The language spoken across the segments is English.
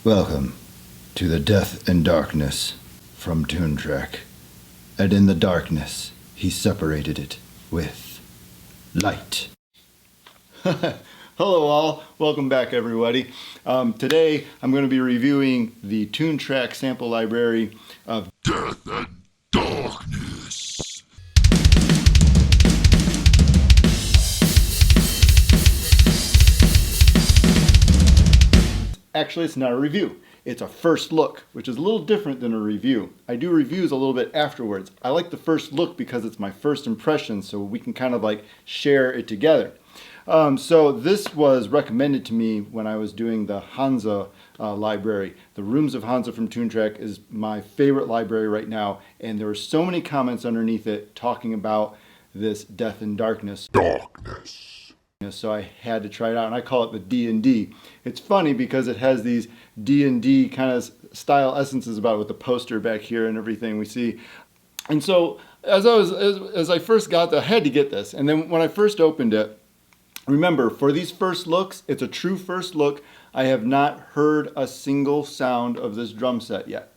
Welcome to the death and darkness from Toontrack. And in the darkness, he separated it with light. Hello all, welcome back everybody. Today I'm going to be reviewing the Toontrack sample library of Death and Darkness. Actually, it's not a review. It's a first look, which is a little different than a review. I do reviews a little bit afterwards. I like the first look because it's my first impression, so we can kind of like share it together. So this was recommended to me when I was doing the Hansa library. The Rooms of Hansa from Toontrack is my favorite library right now, and there were so many comments underneath it talking about this Death and Darkness. So I had to try it out, and I call it the D&D. It's funny because it has these D&D kind of style essences about it with the poster back here and everything we see. And so as I first got I had to get this, and then when I first opened it, remember, for these first looks, it's a true first look. I have not heard a single sound of this drum set yet.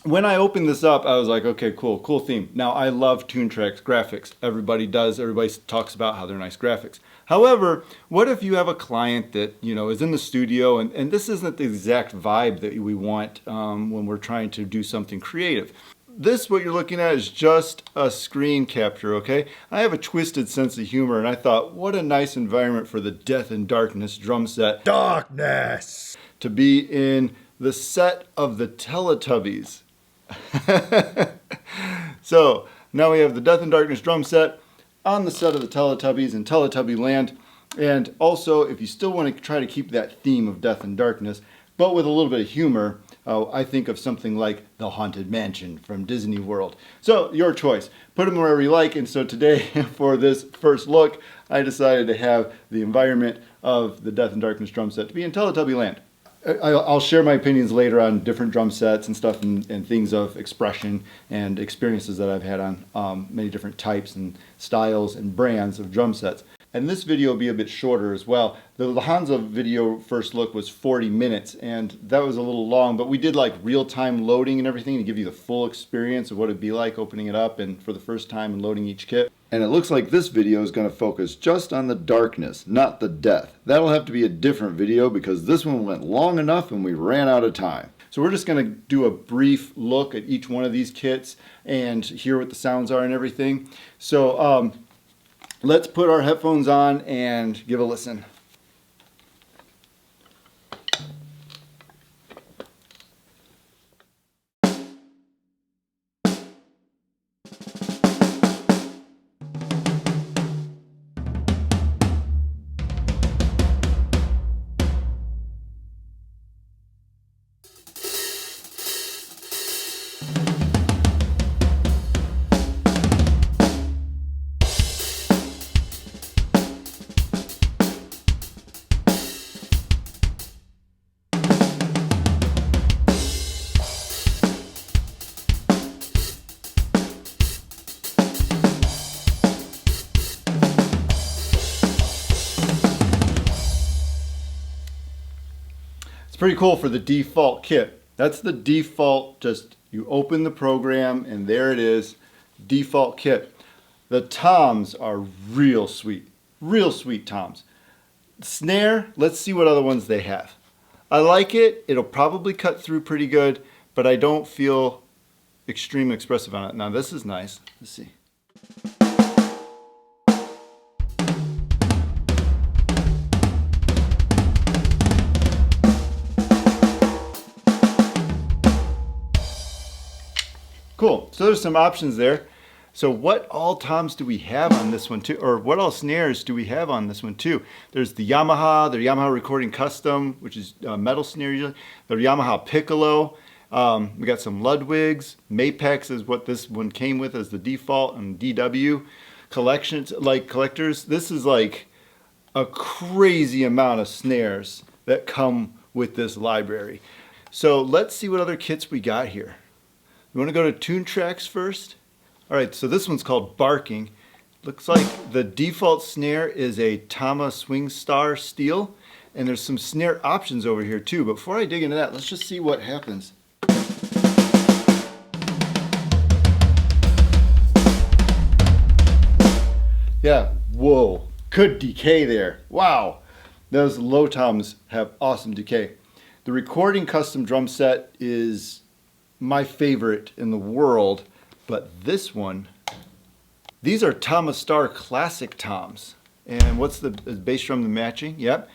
When I opened this up, I was like, okay, cool theme. Now, I love Toontrack's graphics. Everybody does. Everybody talks about how they're nice graphics. However, what if you have a client that, is in the studio and this isn't the exact vibe that we want when we're trying to do something creative? This, what you're looking at, is just a screen capture, okay? I have a twisted sense of humor, and I thought, what a nice environment for the Death and Darkness drum set. Darkness! To be in the set of the Teletubbies. So now we have the Death and Darkness drum set on the set of the Teletubbies in Teletubby Land. And also, if you still want to try to keep that theme of Death and Darkness, but with a little bit of humor, I think of something like the Haunted Mansion from Disney World. So your choice. Put them wherever you like. And so today, for this first look, I decided to have the environment of the Death and Darkness drum set to be in Teletubby Land. I'll share my opinions later on different drum sets and stuff and things of expression and experiences that I've had on many different types and styles and brands of drum sets. And this video will be a bit shorter as well. The Hansa video first look was 40 minutes, and that was a little long, but we did like real-time loading and everything to give you the full experience of what it'd be like opening it up and for the first time and loading each kit. And it looks like this video is going to focus just on the darkness, not the death. That'll have to be a different video because this one went long enough and we ran out of time. So we're just going to do a brief look at each one of these kits and hear what the sounds are and everything. So let's put our headphones on and give a listen. Pretty cool for the default kit. That's the default, just you open the program and there it is, default kit. The toms are real sweet toms. Snare, let's see what other ones they have. I like it, it'll probably cut through pretty good, but I don't feel extremely expressive on it. Now this is nice, let's see. Cool, so there's some options there. So what all toms do we have on this one too? Or what all snares do we have on this one too? There's the Yamaha Recording Custom, which is a metal snare usually. The Yamaha Piccolo. We got some Ludwigs. Mapex is what this one came with as the default, and DW. Collections, like collectors. This is like a crazy amount of snares that come with this library. So let's see what other kits we got here. You want to go to Toontracks first? All right, so this one's called Barking. Looks like the default snare is a Tama Swing Star steel. And there's some snare options over here too. But before I dig into that, let's just see what happens. Yeah, whoa, good decay there. Wow, those low toms have awesome decay. The recording custom drum set is my favorite in the world, but this one, these are Tomastar classic toms. And what's the bass drum, the matching? Yep.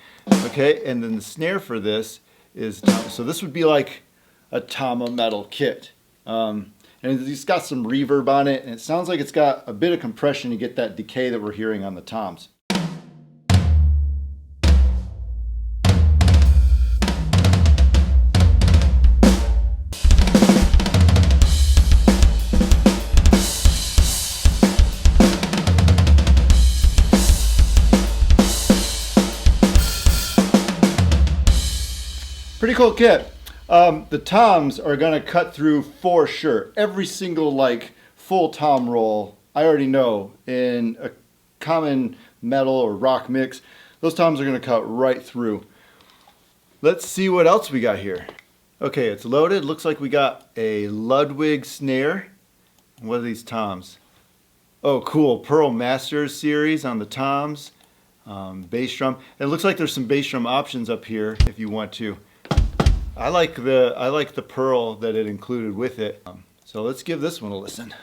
Okay, and then the snare for this is, so this would be like a Tama metal kit. And it's got some reverb on it, and it sounds like it's got a bit of compression to get that decay that we're hearing on the toms. Pretty cool kit. The toms are gonna cut through for sure. Every single like full tom roll, I already know in a common metal or rock mix, those toms are gonna cut right through. Let's see what else we got here. Okay, it's loaded. Looks like we got a Ludwig snare. What are these toms? Oh, cool. Pearl Masters series on the toms. Bass drum. It looks like there's some bass drum options up here if you want to. I like the pearl that it included with it. So let's give this one a listen.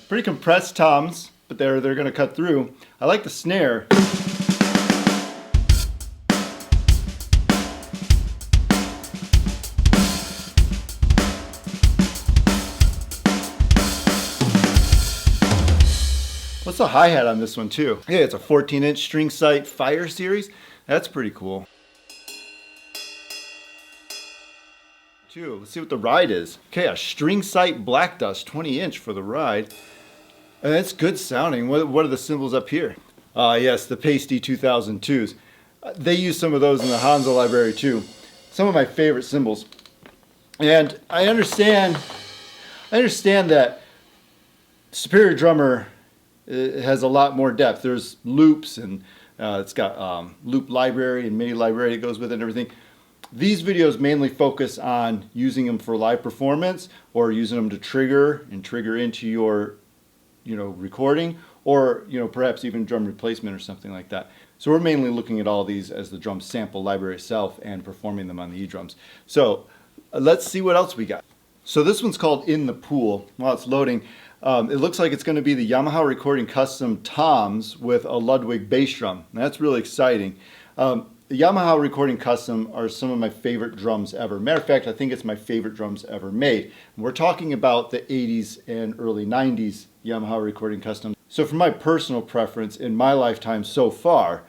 Pretty compressed toms, but they're going to cut through. I like the snare. What's the hi-hat on this one too? Yeah, it's a 14-inch string sight Fire series. That's pretty cool. Let's see what the ride is. Okay, a string sight Black Dust 20-inch for the ride. And that's good sounding. What are the cymbals up here? Yes, the Pasty 2002s. They use some of those in the Hansa library too. Some of my favorite cymbals. And I understand that Superior Drummer has a lot more depth. There's loops and it's got loop library and MIDI library that goes with it and everything. These videos mainly focus on using them for live performance or using them to trigger into your recording, or perhaps even drum replacement or something like that. So we're mainly looking at all these as the drum sample library itself and performing them on the E-drums. So let's see what else we got. So this one's called In the Pool. While it's loading, it looks like it's going to be the Yamaha Recording Custom toms with a Ludwig bass drum. That's really exciting. The Yamaha Recording Custom are some of my favorite drums ever. Matter of fact, I think it's my favorite drums ever made. We're talking about the 80s and early 90s Yamaha Recording Custom. So for my personal preference in my lifetime so far,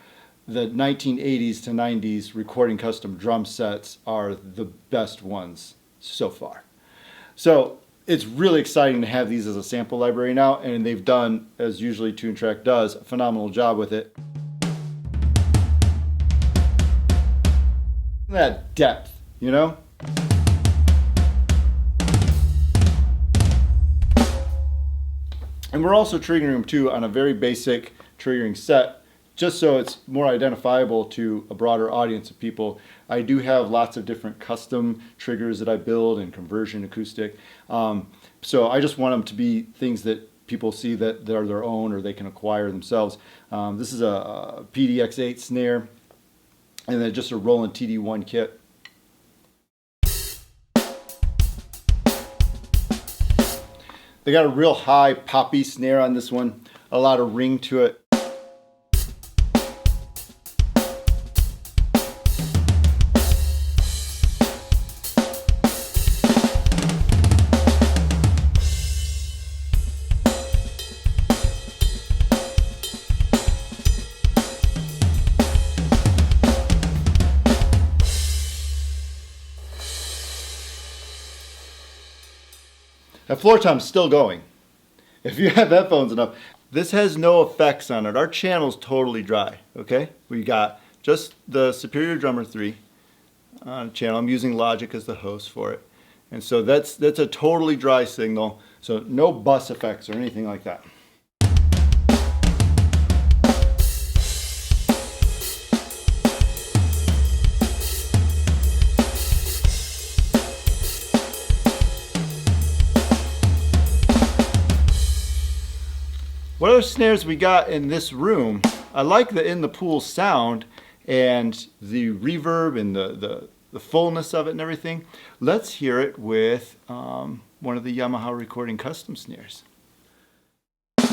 the 1980s to 90s Recording Custom drum sets are the best ones so far. So it's really exciting to have these as a sample library now, and they've done, as usually Toontrack does, a phenomenal job with it. That depth, And we're also triggering them too on a very basic triggering set, just so it's more identifiable to a broader audience of people. I do have lots of different custom triggers that I build and conversion acoustic. So I just want them to be things that people see that are their own or they can acquire themselves. This is a PDX8 snare, and then just a Roland TD1 kit. They got a real high poppy snare on this one, a lot of ring to it. That floor tom's still going. If you have headphones enough. This has no effects on it. Our channel's totally dry, okay? We got just the Superior Drummer 3 channel. I'm using Logic as the host for it. And so that's a totally dry signal. So no bus effects or anything like that. What other snares we got in this room? I like the in the pool sound and the reverb and the fullness of it and everything. Let's hear it with one of the Yamaha Recording Custom snares. You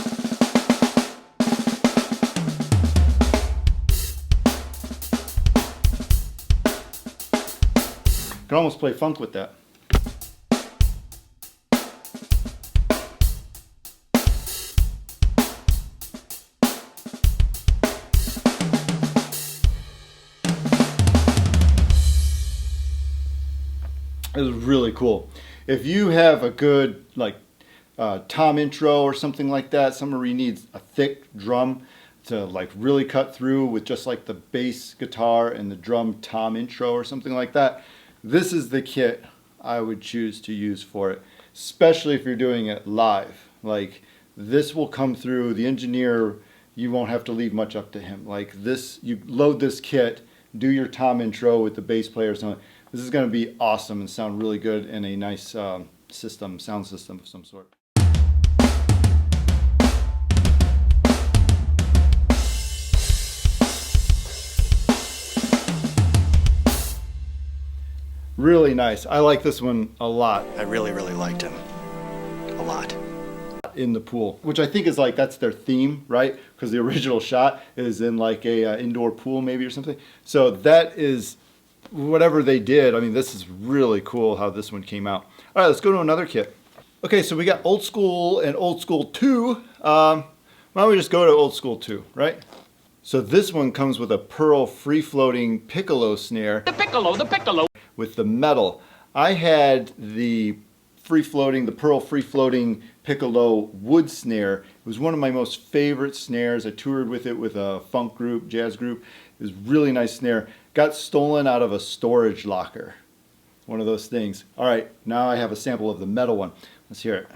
can almost play funk with that. It was really cool. If you have a good like tom intro or something like that, somewhere you need a thick drum to like really cut through with just like the bass guitar and the drum tom intro or something like that, this is the kit I would choose to use for it, especially if you're doing it live. Like this will come through. The engineer, you won't have to leave much up to him. Like this, you load this kit, do your tom intro with the bass player or something. This is going to be awesome and sound really good in a nice sound system of some sort. Really nice. I like this one a lot. I really liked him. A lot. In the pool, which I think is like, that's their theme, right? Because the original shot is in like a indoor pool maybe or something. So that is whatever they did. I mean, this is really cool how this one came out. All right, let's go to another kit. Okay, so we got Old School and Old School 2. Why don't we just go to Old School 2, right? So this one comes with a pearl free-floating Piccolo snare. The Piccolo. With the metal. I had the pearl free-floating Piccolo wood snare. It was one of my most favorite snares. I toured with it with a funk group, jazz group. It was a really nice snare. Got stolen out of a storage locker. One of those things. All right, now I have a sample of the metal one. Let's hear it.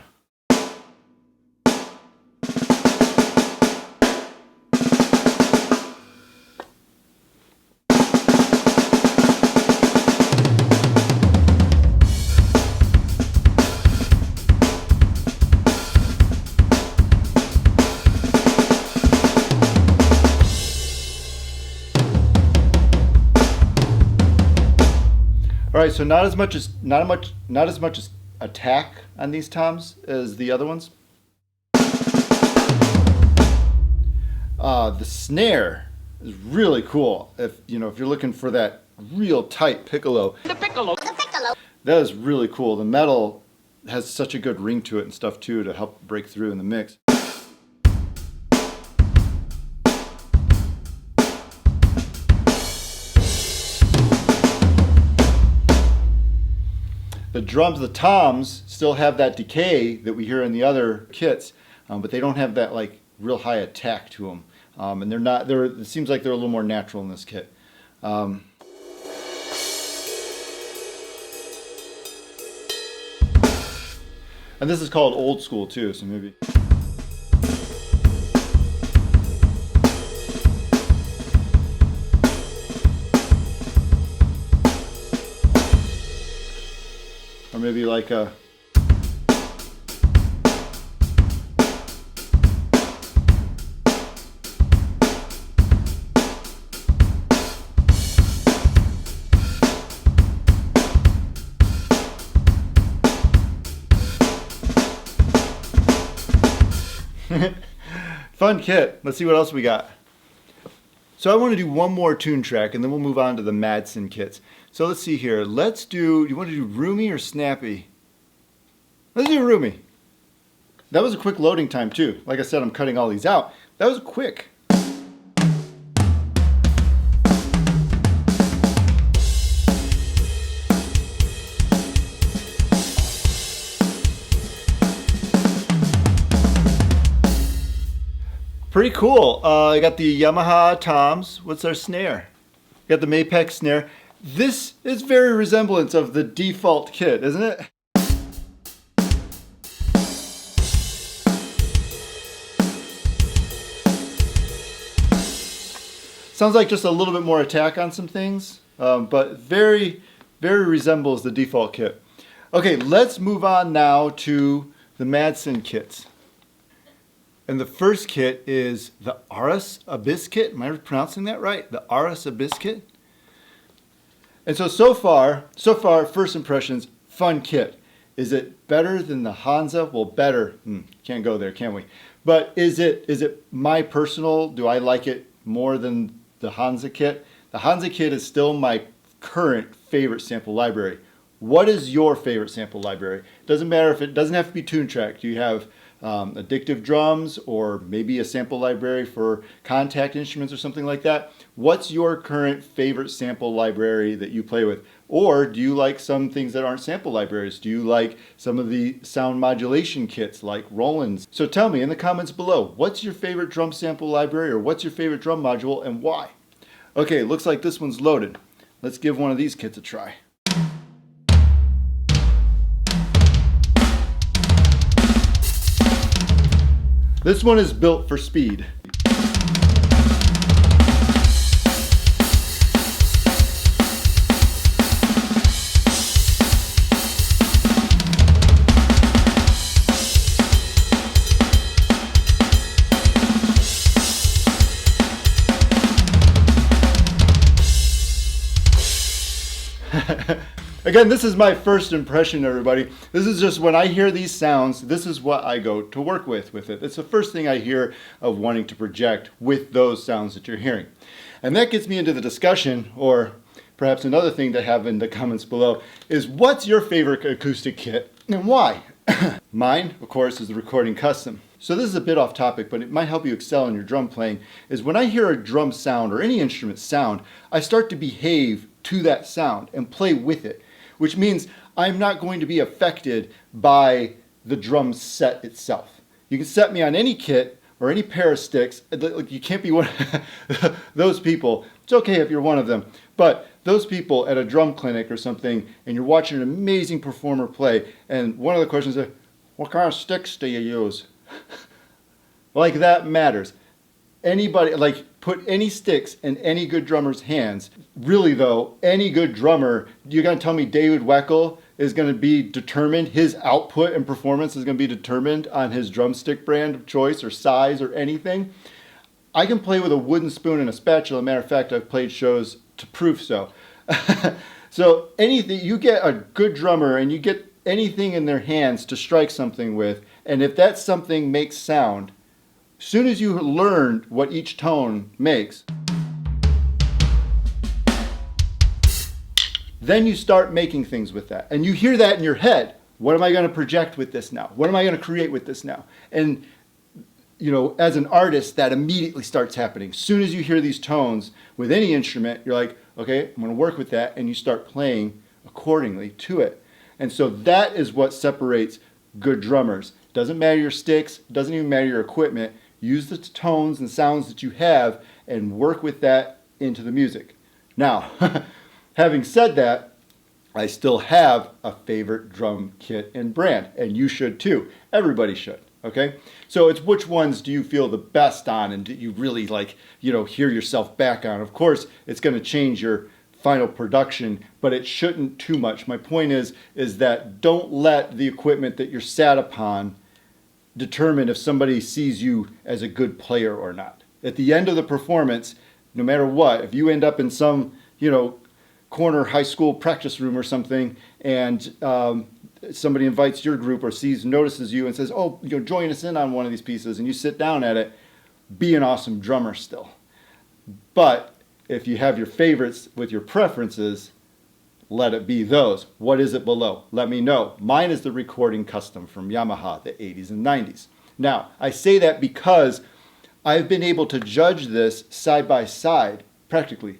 All right, so not as much as attack on these toms as the other ones. The snare is really cool. If you're looking for that real tight piccolo. The piccolo. That is really cool. The metal has such a good ring to it and stuff too to help break through in the mix. The drums, the toms, still have that decay that we hear in the other kits, but they don't have that like real high attack to them, and it seems like they're a little more natural in this kit. And this is called Old School too, so maybe. Or maybe like a... Fun kit. Let's see what else we got. So I want to do one more Toontrack and then we'll move on to the Madsen kits. So let's see here. You want to do Roomie or Snappy? Let's do Roomie. That was a quick loading time too. Like I said, I'm cutting all these out. That was quick. Pretty cool. I got the Yamaha toms. What's our snare? Got the Mapex snare. This is very resemblance of the default kit, isn't it? Sounds like just a little bit more attack on some things, but very, very resembles the default kit. Okay, let's move on now to the Madsen kits. And the first kit is the Aras Biscuit. Am I pronouncing that right? The Aras Biscuit. And so far, first impressions, fun kit. Is it better than the Hansa? Well, better. Can't go there, can we? But is it my personal? Do I like it more than the Hansa kit? The Hansa kit is still my current favorite sample library. What is your favorite sample library? Doesn't matter if it doesn't have to be Toontrack. Do you have addictive drums or maybe a sample library for contact instruments or something like that? What's your current favorite sample library that you play with? Or do you like some things that aren't sample libraries? Do you like some of the sound modulation kits like Roland's? So tell me in the comments below, what's your favorite drum sample library or what's your favorite drum module and why? Okay, looks like this one's loaded. Let's give one of these kits a try. This one is built for speed. Again, this is my first impression, everybody. This is just when I hear these sounds, this is what I go to work with it. It's the first thing I hear of wanting to project with those sounds that you're hearing. And that gets me into the discussion, or perhaps another thing to have in the comments below, is what's your favorite acoustic kit and why? Mine, of course, is the Recording Custom. So this is a bit off topic, but it might help you excel in your drum playing, is when I hear a drum sound or any instrument sound, I start to behave to that sound and play with it, which means I'm not going to be affected by the drum set itself. You can set me on any kit or any pair of sticks. You can't be one of those people. It's okay if you're one of them, but those people at a drum clinic or something, and you're watching an amazing performer play, and one of the questions is, what kind of sticks do you use? Like that matters. Anybody, like, put any sticks in any good drummer's hands. Really though, any good drummer, you're gonna tell me David Weckl is gonna be determined, his output and performance is gonna be determined on his drumstick brand of choice or size or anything? I can play with a wooden spoon and a spatula. Matter of fact, I've played shows to prove so. So anything, you get a good drummer and you get anything in their hands to strike something with, and if that something makes sound, as soon as you learn what each tone makes, then you start making things with that. And you hear that in your head. What am I going to project with this now? What am I going to create with this now? And you know, as an artist, that immediately starts happening. As soon as you hear these tones with any instrument, you're like, okay, I'm going to work with that, and you start playing accordingly to it. And so that is what separates good drummers. Doesn't matter your sticks, doesn't even matter your equipment. Use the tones and sounds that you have and work with that into the music. Now, having said that, I still have a favorite drum kit and brand, and you should too. Everybody should, okay? So it's which ones do you feel the best on and do you really like, you know, hear yourself back on? Of course, it's going to change your final production, but it shouldn't too much. My point is that don't let the equipment that you're sat upon determine if somebody sees you as a good player or not. At the end of the performance, no matter what, if you end up in some, you know, corner high school practice room or something, and somebody invites your group or notices you and says, oh, you know, join us in on one of these pieces, and you sit down at it, be an awesome drummer still. But if you have your favorites with your preferences, let it be those. What is it below? Let me know. Mine is the Recording Custom from Yamaha, the 80s and 90s. Now, I say that because I've been able to judge this side by side, practically.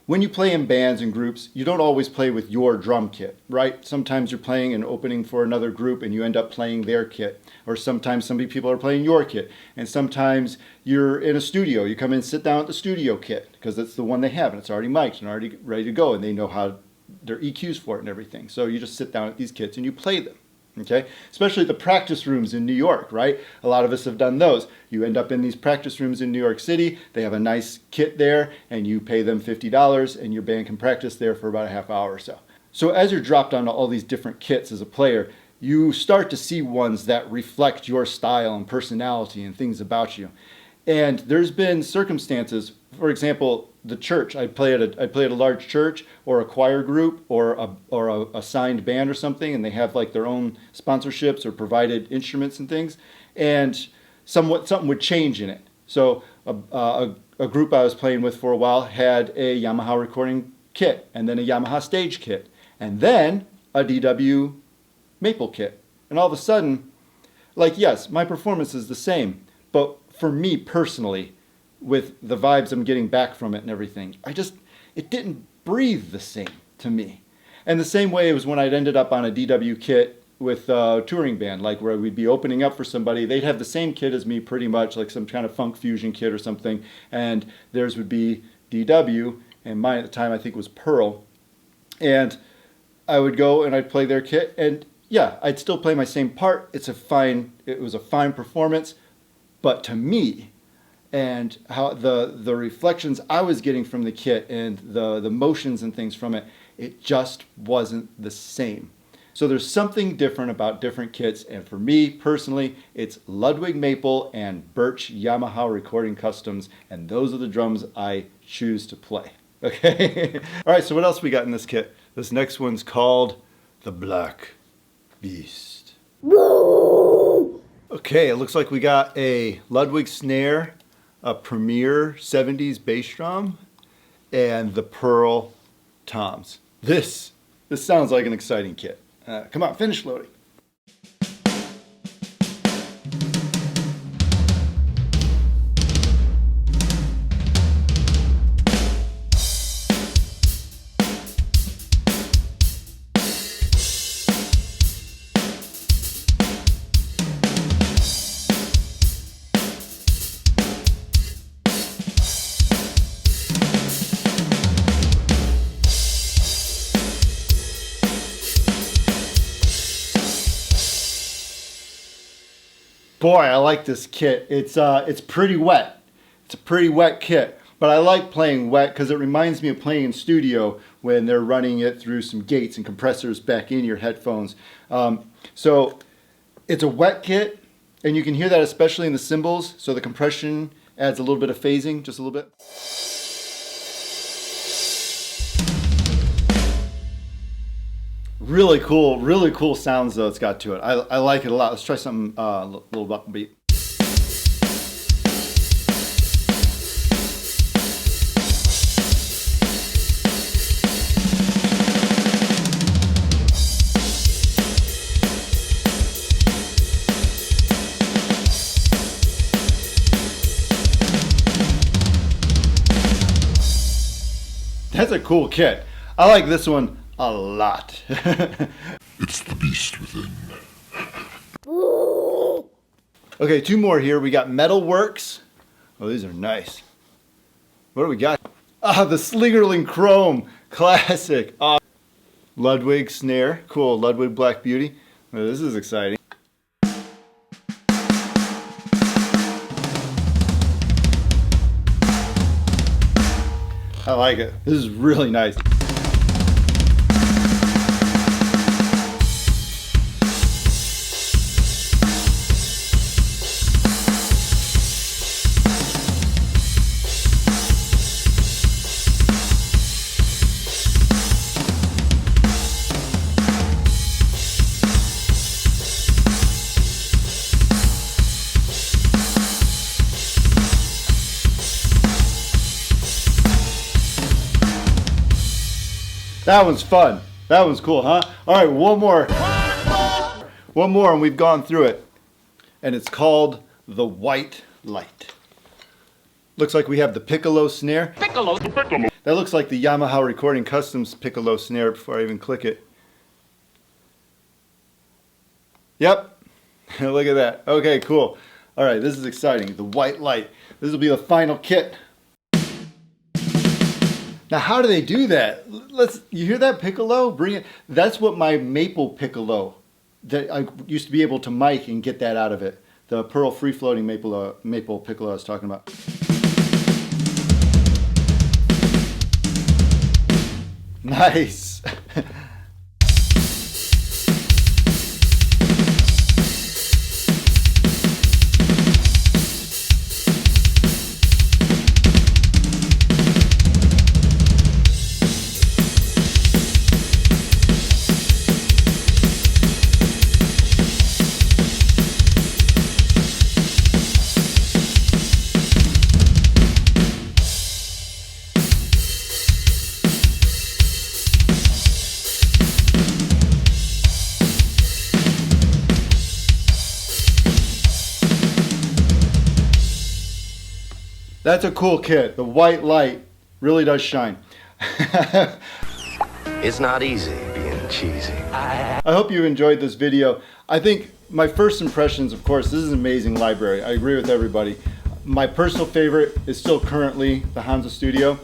when you play in bands and groups, you don't always play with your drum kit, right? Sometimes you're playing an opening for another group and you end up playing their kit. Or sometimes some people are playing your kit. And sometimes you're in a studio. You come in and sit down at the studio kit because that's the one they have and it's already mic'd and already ready to go and they know how their EQs for it and everything. So you just sit down at these kits and you play them. Okay, especially the practice rooms in New York, right? A lot of us have done those. You end up in these practice rooms in New York City. They have a nice kit there and you pay them $50 and your band can practice there for about a half hour or so. So as you're dropped onto all these different kits as a player, you start to see ones that reflect your style and personality and things about you. And there's been circumstances, for example, the church. I'd play at a large church or a choir group or a signed band or something, and they have like their own sponsorships or provided instruments and things, and something would change in it. So a group I was playing with for a while had a Yamaha recording kit, and then a Yamaha stage kit, and then a DW Maple kit. And all of a sudden, like, yes, my performance is the same, but for me personally, with the vibes I'm getting back from it and everything, it didn't breathe the same to me. And the same way it was when I'd ended up on a DW kit with a touring band, like where we'd be opening up for somebody. They'd have the same kit as me pretty much, like some kind of funk fusion kit or something, and theirs would be DW, and mine at the time I think was Pearl. And I would go and I'd play their kit, and yeah, I'd still play my same part. It was a fine performance, but to me, and how the reflections I was getting from the kit and the motions and things from it, it just wasn't the same. So there's something different about different kits, and for me personally, it's Ludwig Maple and Birch Yamaha Recording Customs, and those are the drums I choose to play. Okay? All right, so what else we got in this kit? This next one's called the Black Beast. Okay, it looks like we got a Ludwig Snare, a Premier 70s bass drum, and the Pearl toms. This sounds like an exciting kit. Come on, finish loading. Boy, I like this kit. It's pretty wet. It's a pretty wet kit, but I like playing wet because it reminds me of playing in studio when they're running it through some gates and compressors back in your headphones. So it's a wet kit, and you can hear that especially in the cymbals. So the compression adds a little bit of phasing, just a little bit. Really cool sounds though it's got to it. I like it a lot. Let's try something a little upbeat. That's a cool kit. I like this one a lot. It's the beast within. Okay, two more here. We got Metalworks. Oh, these are nice. What do we got? Ah, the Slingerland Chrome. Classic. Ludwig Snare. Cool. Ludwig Black Beauty. Oh, this is exciting. I like it. This is really nice. That one's fun. That one's cool, huh? All right, one more. One more, and we've gone through it. And it's called the White Light. Looks like we have the Piccolo Snare. Piccolo. That looks like the Yamaha Recording Customs Piccolo Snare before I even click it. Yep. Look at that. Okay, cool. All right, this is exciting. The white light. This will be the final kit. Now, how do they do that? You hear that piccolo? Bring it. That's what my maple piccolo, that I used to be able to mic and get that out of it. The pearl free-floating maple piccolo I was talking about. Nice. That's a cool kit. The white light really does shine. It's not easy being cheesy. I hope you enjoyed this video. I think my first impressions, of course, this is an amazing library. I agree with everybody. My personal favorite is still currently the Hansa Studio.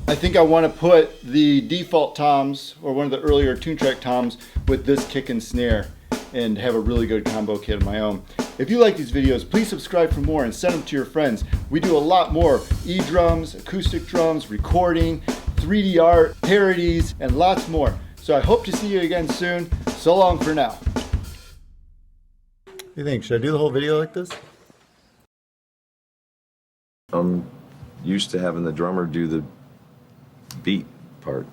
I think I want to put the default toms, or one of the earlier Toontrack toms, with this kick and snare and have a really good combo kit of my own. If you like these videos, please subscribe for more and send them to your friends. We do a lot more e-drums, acoustic drums, recording, 3D art, parodies, and lots more. So I hope to see you again soon. So long for now. What do you think? Should I do the whole video like this? I'm used to having the drummer do the beat part.